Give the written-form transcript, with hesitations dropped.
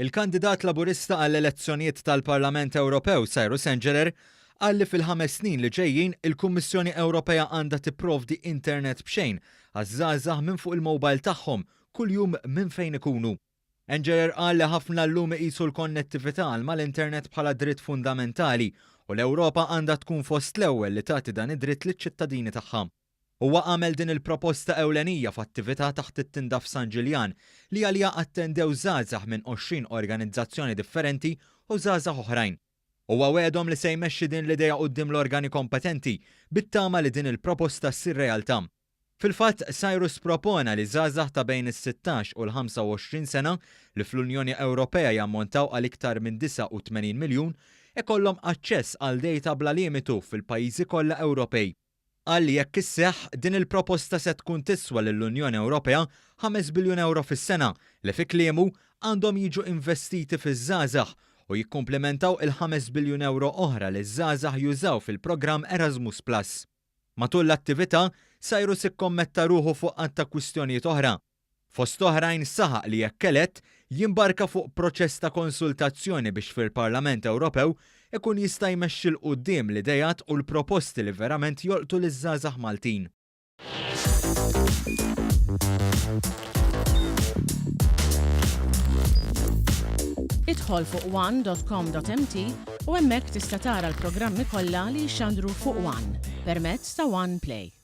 Il-kandidat Laburista għall-elezzjonijiet tal-Parlament Ewropew Cyrus Engeler qal li fil-5 snin li ġejjin il-Kummissjoni Ewropea għandha tipprovdi internet b'xejn għaż-żgħażagħ minn fuq il-mowbajl tagħhom kuljum minn fejn ikunu. Engeler qal li ħafna llum iqisu l-konnettività mal-internet bħala dritt fundamentali u l-Ewropa għandha tkun fost l-ewwel li tagħti dan id-dritt liċ-ċittadini tagħha. Huwa għamel din il-proposta ewlenija f'attività taħt it-tinda f'San Ġiljan li għalija attendew żgħażagħ minn 20 organizzazzjoni differenti u żgħażagħ oħrajn. Huwa wedhom li se jmexxi din l-idea quddiem l-organi kompetenti bit-tama li din il-proposta ssir realtà. Fil-fatt, Cyrus propona li żgħażagħ ta' bejn is-16 u l-25 sena li fl-Unjoni Ewropea jammontaw għal iktar minn 89 miljun ikollhom aċċess għal dejta bla limitu fil-pajjiżi kollha Ewropej. Qal li jekk isseħħ din il-proposta se tkun tiswa lill-Unjoni Ewropea 5 biljun euro fis-sena li fi kliemu għandhom jiġu investiti fiż-żgħażagħ u jikkumplementaw il-5 biljun euro oħra li żgħażagħ jużaw fil-programm Erasmus+. Matul l-attività, Cyrus ikkommetta ruħu fuq għatta kwistjonijiet oħra. Fost oħrajn saħaq li jekk kelett jimbarka fuq proċess ta' konsultazzjoni biex fil-Parlament Ewropew ikun jista' jmexxi l quddiem l-idejat u l-proposti li verament jolqtu liż-żgħażagħ Maltin. Idħol fuq one.com.mt u hemmhekk tista' tara l-programmi kollha li jxandru fuq One permezz ta' One Play.